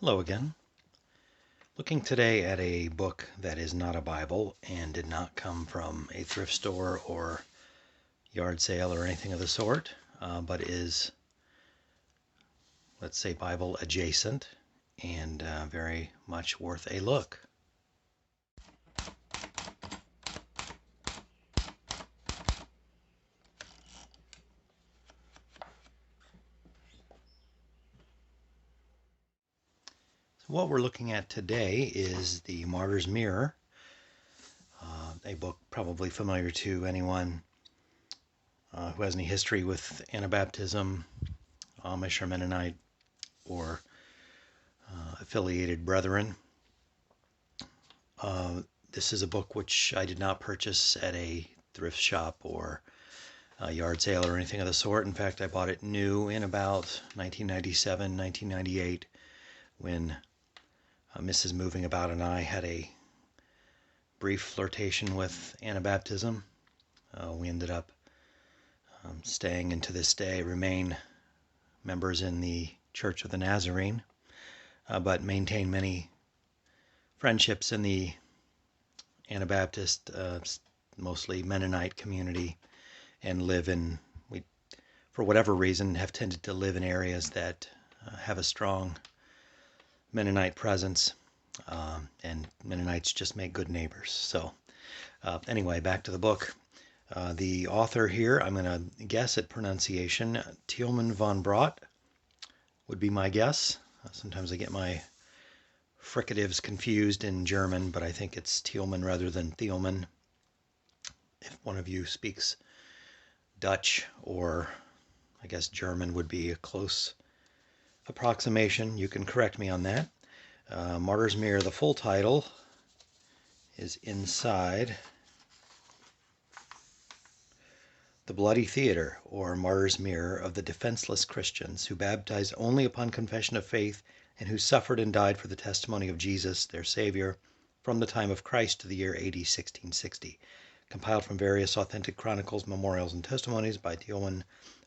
Hello again. Looking today at a book that is not a Bible and did not come from a thrift store or yard sale or anything of the sort, but is, let's say, Bible adjacent and very much worth a look. So what we're looking at today is the Martyrs Mirror, a book probably familiar to anyone who has any history with Anabaptism, Amish or Mennonite, or affiliated brethren. This is a book which I did not purchase at a thrift shop or a yard sale or anything of the sort. In fact, I bought it new in about 1997, 1998, when Mrs. Moving About and I had a brief flirtation with Anabaptism. We ended up staying, and to this day remain members in the Church of the Nazarene, but maintain many friendships in the Anabaptist, mostly Mennonite community, and live in, we, for whatever reason, have tended to live in areas that have a strong Mennonite presence, and Mennonites just make good neighbors. So anyway, back to the book. The author here, I'm going to guess at pronunciation, Thieleman van Braght would be my guess. Sometimes I get my fricatives confused in German, but I think it's Thieleman rather than Thieleman. If one of you speaks Dutch, or I guess German would be a close approximation, you can correct me on that. Martyrs Mirror, the full title, is inside. The Bloody Theater, or Martyrs Mirror, of the defenseless Christians who baptized only upon confession of faith and who suffered and died for the testimony of Jesus, their Savior, from the time of Christ to the year AD 1660. Compiled from various authentic chronicles, memorials, and testimonies by Thieleman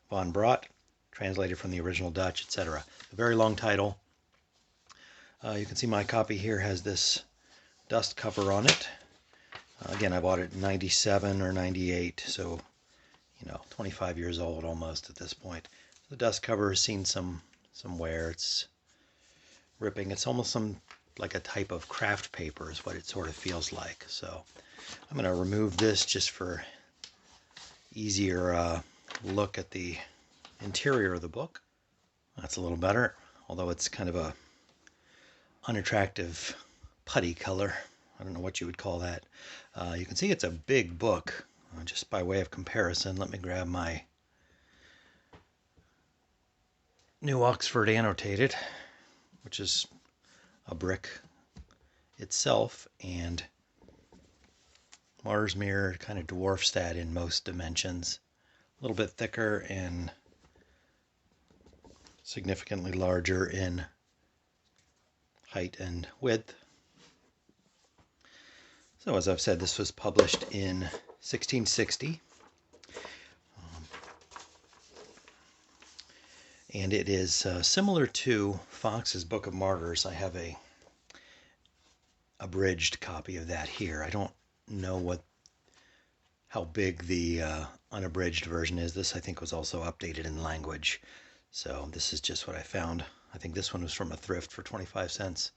van Braght, translated from the original Dutch, etc. A very long title. You can see my copy here has this dust cover on it. Again, I bought it in 97 or 98, so 25 years old almost at this point. The dust cover has seen some wear. It's ripping. It's almost like a type of craft paper is what it sort of feels like. So I'm going to remove this just for easier look at the interior of the book. That's a little better, although it's kind of a unattractive putty color. I don't know what you would call that. You can see it's a big book. Just by way of comparison, let me grab my New Oxford Annotated, which is a brick itself, and Martyrs Mirror kind of dwarfs that in most dimensions. A little bit thicker and significantly larger in height and width. So as I've said, this was published in 1660. And it is similar to Foxe's Book of Martyrs. I have a abridged copy of that here. I don't know how big the unabridged version is. This, I think, was also updated in language. So this is just what I found. I think this one was from a thrift for 25 cents.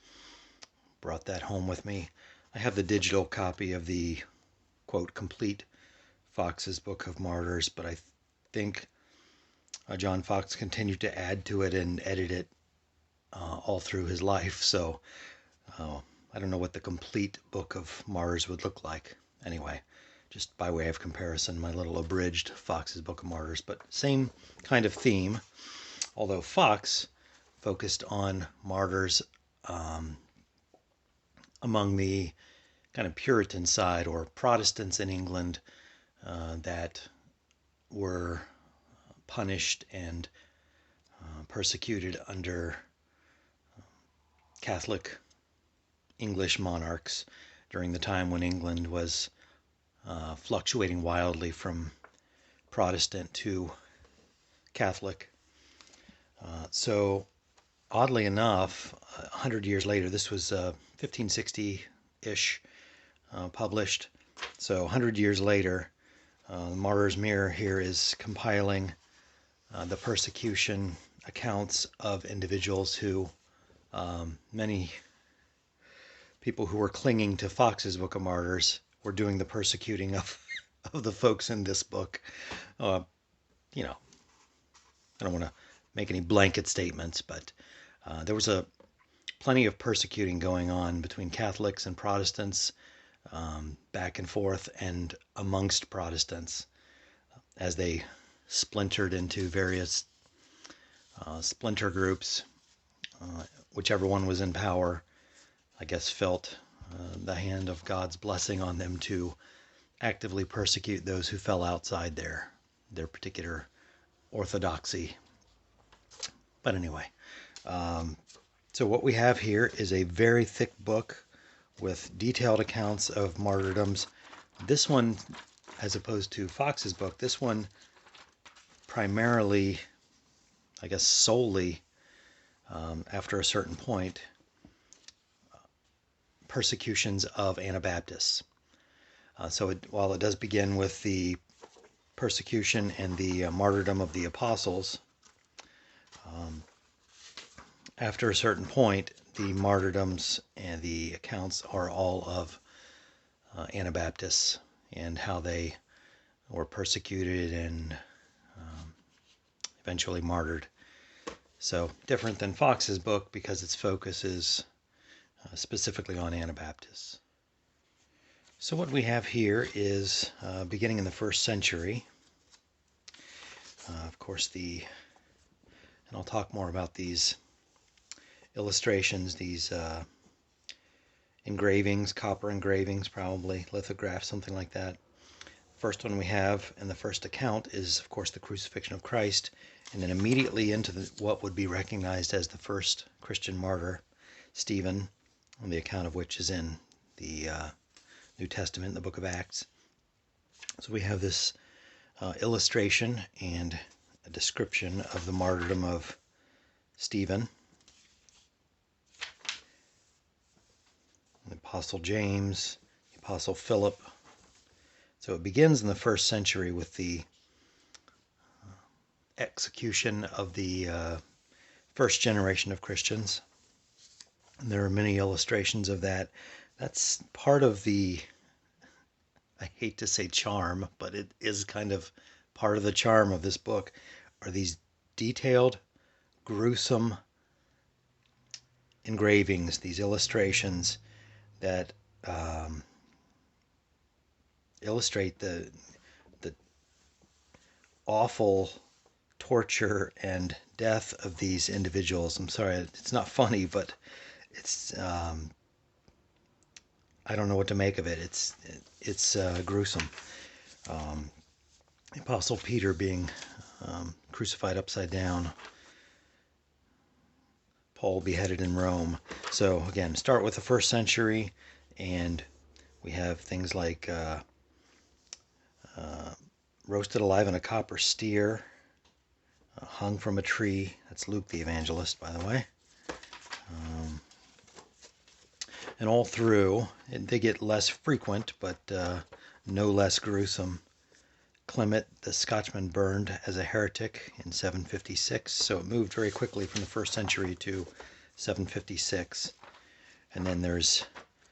Brought that home with me. I have the digital copy of the, quote, complete Foxe's Book of Martyrs, but I think John Foxe continued to add to it and edit it all through his life. So I don't know what the complete Book of Martyrs would look like. Anyway, just by way of comparison, my little abridged Foxe's Book of Martyrs, but same kind of theme, although Foxe focused on martyrs among the kind of Puritan side, or Protestants in England that were punished and persecuted under Catholic English monarchs during the time when England was fluctuating wildly from Protestant to Catholic. So oddly enough, 100 years later, this was 1560-ish published. So 100 years later, Martyrs Mirror here is compiling the persecution accounts of individuals who, many people who were clinging to Foxe's Book of Martyrs were doing the persecuting of the folks in this book. You know, I don't want to make any blanket statements, but there was plenty of persecuting going on between Catholics and Protestants, back and forth, and amongst Protestants as they splintered into various splinter groups. Whichever one was in power, I guess, felt the hand of God's blessing on them to actively persecute those who fell outside their particular orthodoxy. But anyway, so what we have here is a very thick book with detailed accounts of martyrdoms. This one, as opposed to Foxe's book, this one primarily, I guess solely, after a certain point, persecutions of Anabaptists. While it does begin with the persecution and the martyrdom of the apostles, after a certain point, the martyrdoms and the accounts are all of Anabaptists and how they were persecuted and eventually martyred. So different than Foxe's book because its focus is specifically on Anabaptists. So what we have here is beginning in the 1st century. Of course, and I'll talk more about these illustrations, these engravings, copper engravings, probably lithographs, something like that. First one we have in the first account is, of course, the crucifixion of Christ, and then immediately into what would be recognized as the first Christian martyr, Stephen, on the account of which is in the New Testament, in the book of Acts. So we have this illustration and a description of the martyrdom of Stephen, the Apostle James, the Apostle Philip. So it begins in the 1st century with the execution of the first generation of Christians. And there are many illustrations of that. That's part of the, I hate to say charm, but it is kind of part of the charm of this book, are these detailed, gruesome engravings, these illustrations that illustrate the awful torture and death of these individuals. I'm sorry, it's not funny, but it's I don't know what to make of it. It's gruesome. The Apostle Peter being crucified upside down, Paul beheaded in Rome. So again, start with the 1st century, and we have things like roasted alive in a copper steer, hung from a tree. That's Luke the evangelist, by the way. And all through, they get less frequent, but no less gruesome. Clement, the Scotchman, burned as a heretic in 756, so it moved very quickly from the 1st century to 756. And then there's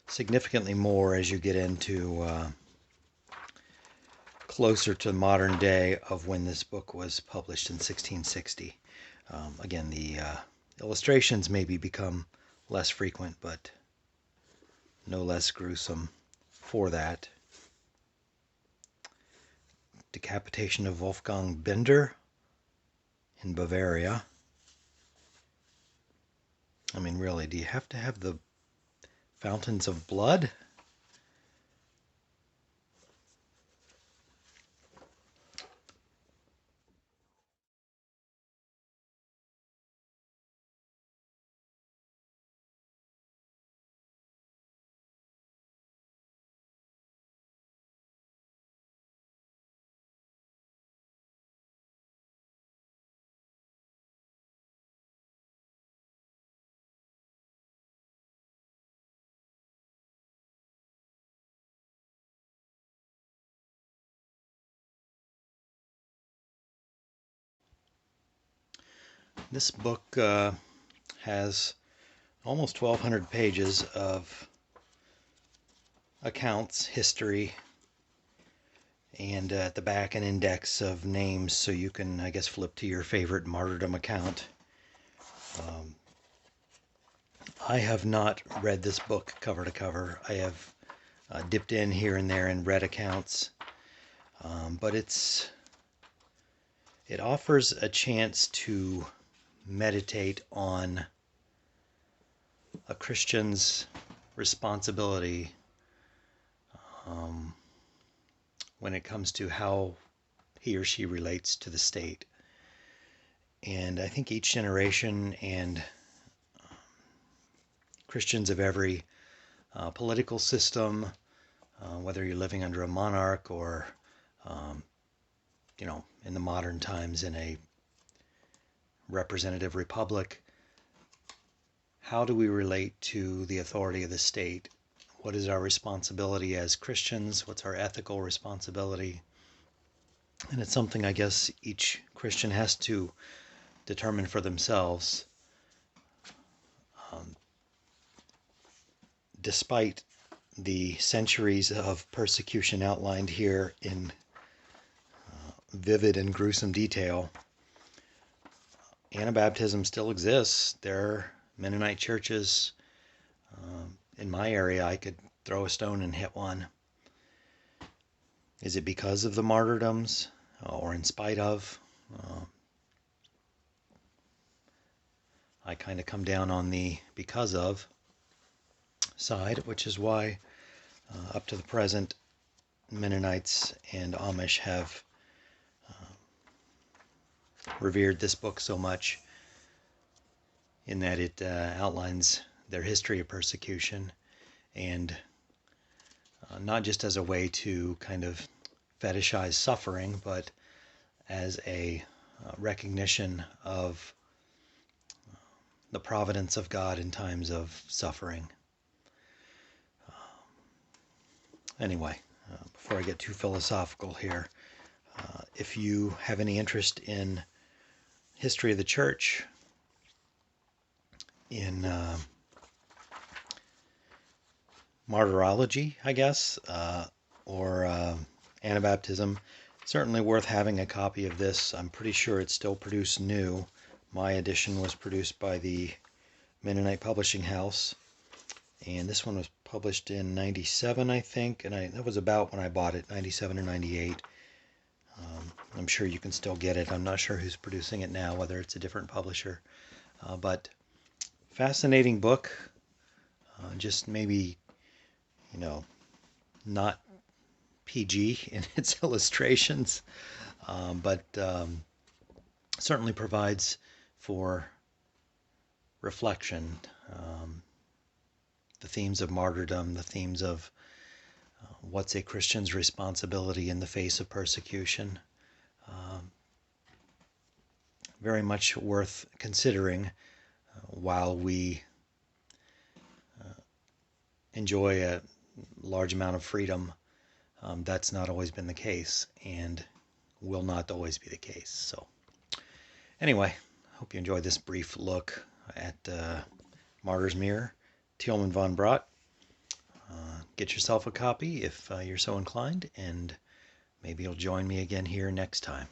significantly more as you get into closer to modern day of when this book was published in 1660. Again, the illustrations maybe become less frequent, but no less gruesome for that. Decapitation of Wolfgang Bender in Bavaria. I mean, really, do you have to have the fountains of blood? This book has almost 1,200 pages of accounts, history, and at the back an index of names so you can, I guess, flip to your favorite martyrdom account. I have not read this book cover to cover. I have dipped in here and there and read accounts, but it offers a chance to meditate on a Christian's responsibility when it comes to how he or she relates to the state. And I think each generation and Christians of every political system, whether you're living under a monarch or, in the modern times in a representative republic, how do we relate to the authority of the state? What is our responsibility as Christians? What's our ethical responsibility? And it's something I guess each Christian has to determine for themselves. Despite the centuries of persecution outlined here in vivid and gruesome detail, Anabaptism still exists. There are Mennonite churches in my area. I could throw a stone and hit one. Is it because of the martyrdoms or in spite of? I kind of come down on the because of side, which is why up to the present Mennonites and Amish have revered this book so much, in that it outlines their history of persecution, and not just as a way to kind of fetishize suffering, but as a recognition of the providence of God in times of suffering. Anyway, before I get too philosophical here, if you have any interest in history of the church, in martyrology, I guess, or Anabaptism, certainly worth having a copy of this. I'm pretty sure it's still produced new. My edition was produced by the Mennonite Publishing House, and this one was published in 97, I think, and that was about when I bought it, 97 or 98. I'm sure you can still get it. I'm not sure who's producing it now, whether it's a different publisher. But fascinating book. Just maybe, not PG in its illustrations, but certainly provides for reflection. The themes of martyrdom, the themes of what's a Christian's responsibility in the face of persecution. Very much worth considering while we enjoy a large amount of freedom. That's not always been the case, and will not always be the case. So anyway, hope you enjoyed this brief look at Martyrs Mirror, Thieleman van Braght. Get yourself a copy if you're so inclined, and maybe you'll join me again here next time.